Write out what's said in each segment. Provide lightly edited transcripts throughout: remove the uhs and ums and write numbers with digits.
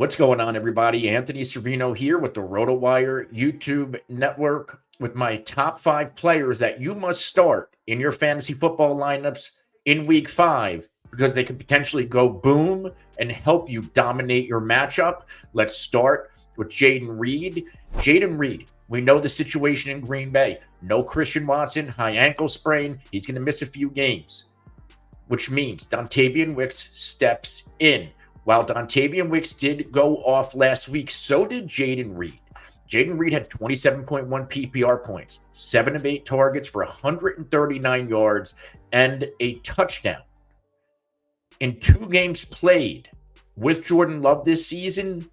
What's going on, everybody? Anthony Cervino here with the RotoWire YouTube network with my top 5 players that you must start in your fantasy football lineups in week 5 because they could potentially go boom and help you dominate your matchup. Let's start with Jayden Reed. Jayden Reed, we know the situation in Green Bay. No Christian Watson, high ankle sprain. He's going to miss a few games, which means Dontavian Wicks steps in. While Dontavian Wicks did go off last week, so did Jayden Reed. Jayden Reed had 27.1 PPR points, 7 of 8 targets for 139 yards and a touchdown. In 2 games played with Jordan Love this season,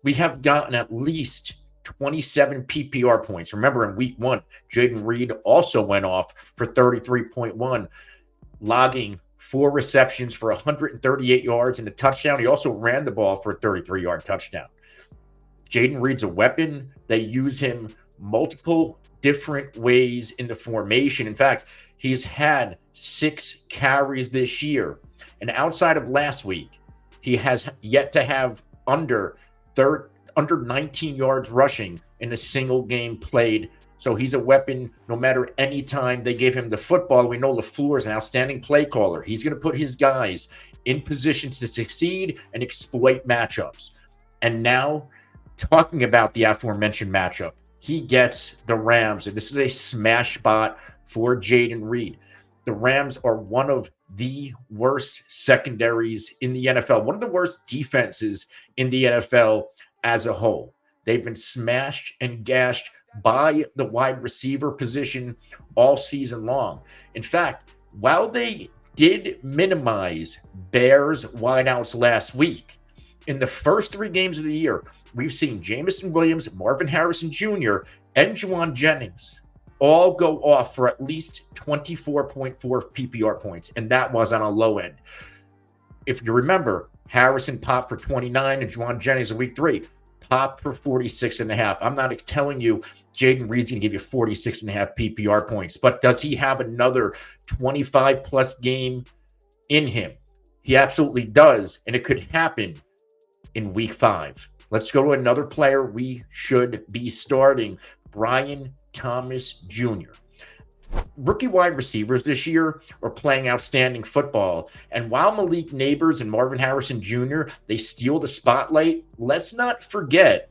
we have gotten at least 27 PPR points. Remember, in week 1, Jayden Reed also went off for 33.1, logging 4 receptions for 138 yards and a touchdown. He also ran the ball for a 33-yard touchdown. Jayden Reed's a weapon. They use him multiple different ways in the formation. In fact, he's had 6 carries this year. And outside of last week, he has yet to have under 19 yards rushing in a single game played. So he's a weapon no matter any time they give him the football. We know LaFleur is an outstanding play caller. He's going to put his guys in positions to succeed and exploit matchups. And now, talking about the aforementioned matchup, he gets the Rams. And this is a smash spot for Jayden Reed. The Rams are one of the worst secondaries in the NFL, one of the worst defenses in the NFL as a whole. They've been smashed and gashed by the wide receiver position all season long. In fact, while they did minimize Bears wideouts last week, in the first 3 games of the year, we've seen Jameson Williams, Marvin Harrison Jr., and Juwan Jennings all go off for at least 24.4 PPR points, and that was on a low end. If you remember, Harrison popped for 29 and Juwan Jennings in week 3 popped for 46.5. I'm not telling you Jayden Reed's going to give you 46.5 PPR points, but does he have another 25-plus game in him? He absolutely does, and it could happen in week 5. Let's go to another player we should be starting, Brian Thomas Jr. Rookie wide receivers this year are playing outstanding football. And while Malik Nabers and Marvin Harrison Jr., they steal the spotlight, let's not forget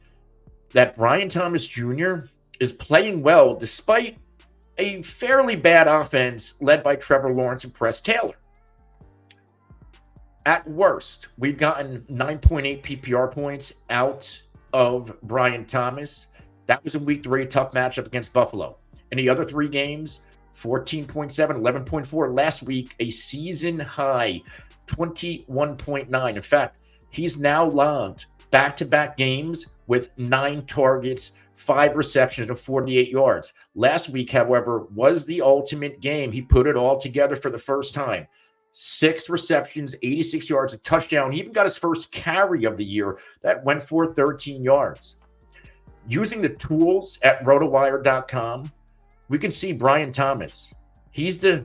that Brian Thomas Jr. is playing well despite a fairly bad offense led by Trevor Lawrence and Press Taylor. At worst, we've gotten 9.8 PPR points out of Brian Thomas. That was in week 3, tough matchup against Buffalo. In the other 3 games, 14.7, 11.4. Last week, a season high, 21.9. In fact, he's now logged back-to-back games with 9 targets, 5 receptions, and 48 yards. Last week, however, was the ultimate game. He put it all together for the first time. 6 receptions, 86 yards, a touchdown. He even got his first carry of the year that went for 13 yards. Using the tools at rotowire.com, we can see Brian Thomas. He's the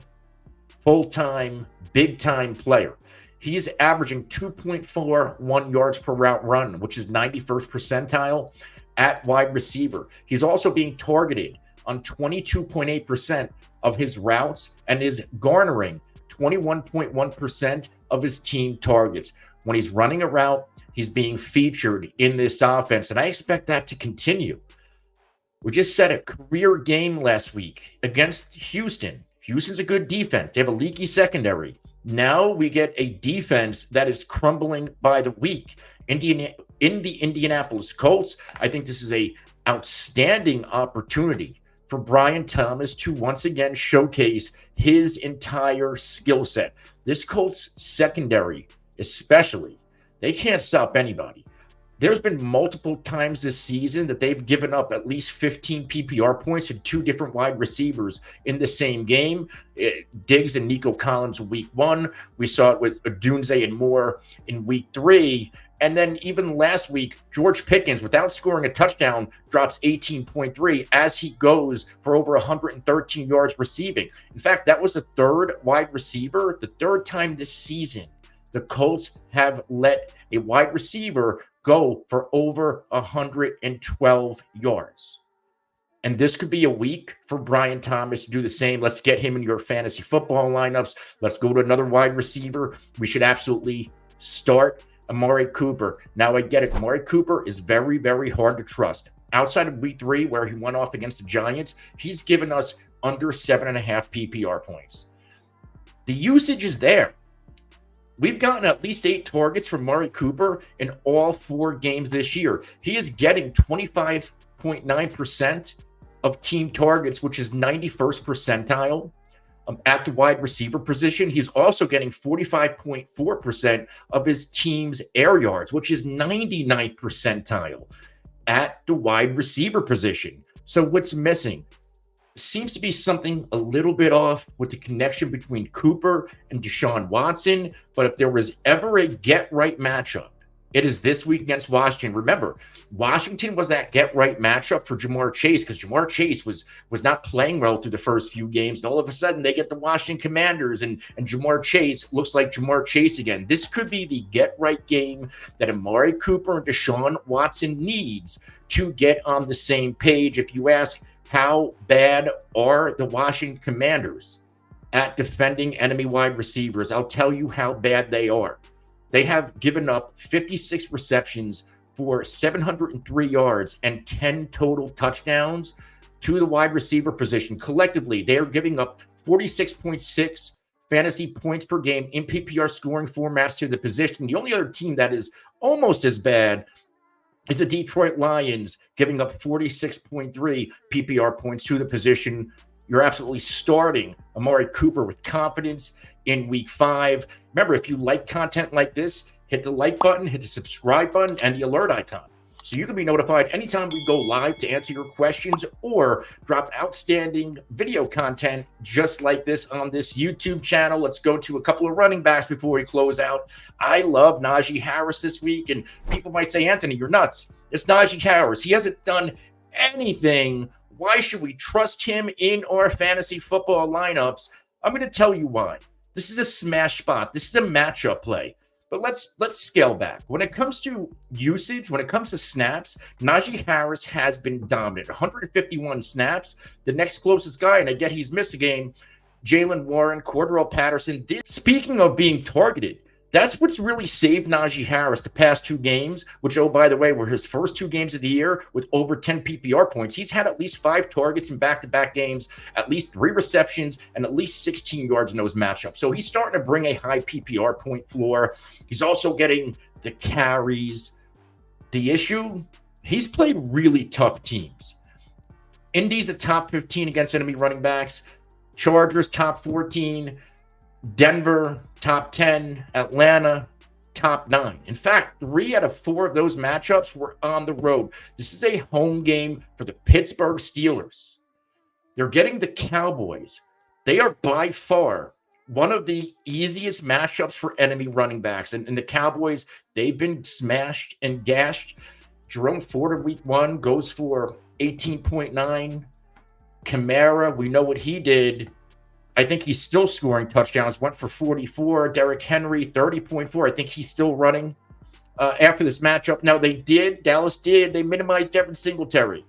full-time, big-time player. He's averaging 2.41 yards per route run, which is 91st percentile at wide receiver. He's also being targeted on 22.8% of his routes and is garnering 21.1% of his team targets. When he's running a route, he's being featured in this offense, and I expect that to continue. We just set a career game last week against Houston. Houston's a good defense. They have a leaky secondary. Now we get a defense that is crumbling by the week. In the Indianapolis Colts, I think this is an outstanding opportunity for Brian Thomas to once again showcase his entire skill set. This Colts secondary, especially, they can't stop anybody. There's been multiple times this season that they've given up at least 15 PPR points to 2 different wide receivers in the same game. Diggs and Nico Collins in week 1. We saw it with Odunze and Moore in week 3. And then even last week, George Pickens, without scoring a touchdown, drops 18.3 as he goes for over 113 yards receiving. In fact, that was the 3rd wide receiver, the 3rd time this season the Colts have let a wide receiver go for over 112 yards. And this could be a week for Brian Thomas to do the same. Let's get him in your fantasy football lineups. Let's go to another wide receiver. We should absolutely start Amari Cooper. Now, I get it. Amari Cooper is very, very hard to trust. Outside of week 3, where he went off against the Giants, he's given us under 7.5 PPR points. The usage is there. We've gotten at least 8 targets from Amari Cooper in all 4 games this year. He is getting 25.9% of team targets, which is 91st percentile at the wide receiver position. He's also getting 45.4% of his team's air yards, which is 99th percentile at the wide receiver position. So what's missing? Seems to be something a little bit off with the connection between Cooper and Deshaun Watson. But if there was ever a get-right matchup, it is this week against Washington. Remember, Washington was that get-right matchup for Jamar Chase because Jamar Chase was not playing well through the first few games. And all of a sudden, they get the Washington Commanders, and Jamar Chase looks like Jamar Chase again. This could be the get-right game that Amari Cooper and Deshaun Watson needs to get on the same page. If you ask, how bad are the Washington Commanders at defending enemy wide receivers? I'll tell you how bad they are. They have given up 56 receptions for 703 yards and 10 total touchdowns to the wide receiver position. Collectively, they are giving up 46.6 fantasy points per game in PPR scoring formats to the position. The only other team that is almost as bad is the Detroit Lions, giving up 46.3 PPR points to the position. You're absolutely starting Amari Cooper with confidence in week 5. Remember, if you like content like this, hit the like button, hit the subscribe button, and the alert icon, so you can be notified anytime we go live to answer your questions or drop outstanding video content just like this on this YouTube channel. Let's go to a couple of running backs before we close out. I love Najee Harris this week, and people might say, Anthony, you're nuts. It's Najee Harris. He hasn't done anything. Why should we trust him in our fantasy football lineups? I'm going to tell you why. This is a smash spot. This is a matchup play. But let's scale back. When it comes to usage, when it comes to snaps, Najee Harris has been dominant. 151 snaps. The next closest guy, and I get he's missed a game, Jaylen Warren, Cordarrelle Patterson. Speaking of being targeted, that's what's really saved Najee Harris the past 2 games, which, oh, by the way, were his first 2 games of the year with over 10 PPR points. He's had at least 5 targets in back-to-back games, at least 3 receptions, and at least 16 yards in those matchups. So he's starting to bring a high PPR point floor. He's also getting the carries. The issue, he's played really tough teams. Indy's a top 15 against enemy running backs. Chargers, top 14. Denver, top 10. Atlanta, top 9. In fact, 3 out of 4 of those matchups were on the road. This is a home game for the Pittsburgh Steelers. They're getting the Cowboys. They are by far one of the easiest matchups for enemy running backs. And the Cowboys, they've been smashed and gashed. Jerome Ford in week 1 goes for 18.9. Kamara, we know what he did. I think he's still scoring touchdowns, went for 44. Derrick Henry, 30.4. I think he's still running after this matchup. Now, Dallas did, they minimized Devin Singletary.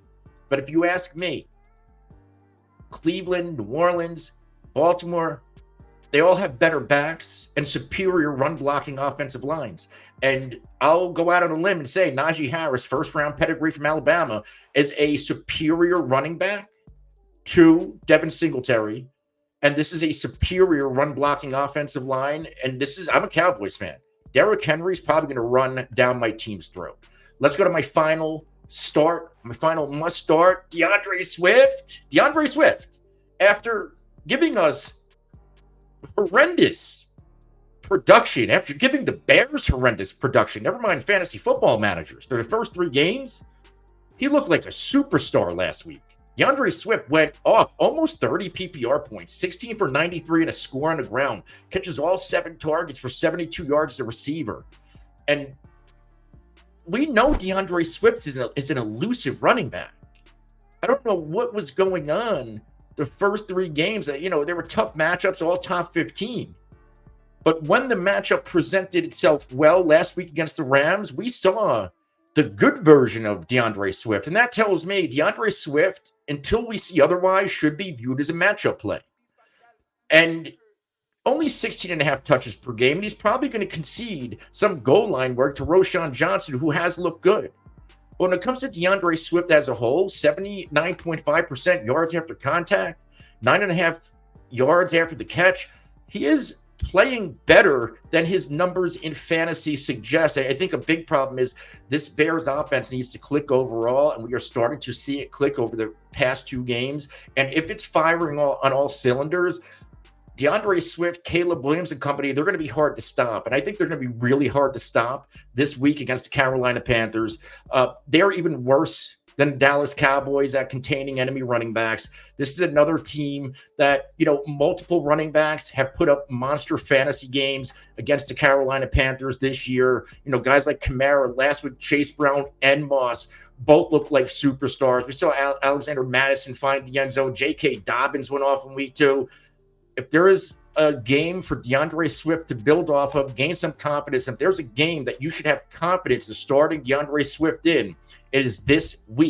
But if you ask me, Cleveland, New Orleans, Baltimore, they all have better backs and superior run-blocking offensive lines. And I'll go out on a limb and say Najee Harris, first-round pedigree from Alabama, is a superior running back to Devin Singletary. And this is a superior run-blocking offensive line. And I'm a Cowboys fan. Derrick Henry's probably going to run down my team's throat. Let's go to my final start, my final must start, DeAndre Swift. DeAndre Swift, after giving us horrendous production, after giving the Bears horrendous production, never mind fantasy football managers, through the first 3 games, he looked like a superstar last week. DeAndre Swift went off almost 30 PPR points, 16 for 93 and a score on the ground, catches all 7 targets for 72 yards as a receiver. And we know DeAndre Swift is an elusive running back. I don't know what was going on the first 3 games. They were tough matchups, all top 15. But when the matchup presented itself well last week against the Rams, we saw the good version of DeAndre Swift. And that tells me DeAndre Swift, until we see otherwise, should be viewed as a matchup play. And only 16 and a half touches per game, and he's probably going to concede some goal line work to Roschon Johnson, who has looked good. But when it comes to DeAndre Swift as a whole, 79.5% yards after contact, 9.5 yards after the catch, he is playing better than his numbers in fantasy suggest. I think a big problem is this Bears offense needs to click overall, and we are starting to see it click over the past 2 games. And if it's firing on all cylinders, DeAndre Swift, Caleb Williams, and company, they're going to be hard to stop. And I think they're going to be really hard to stop this week against the Carolina Panthers. They're even worse than Dallas Cowboys at containing enemy running backs. This is another team that, multiple running backs have put up monster fantasy games against the Carolina Panthers this year. Guys like Kamara, last week, Chase Brown and Moss both look like superstars. We saw Alexander Madison find the end zone. J.K. Dobbins went off in week 2. If there is a game for DeAndre Swift to build off of, gain some confidence, if there's a game that you should have confidence in starting DeAndre Swift in, it is this week.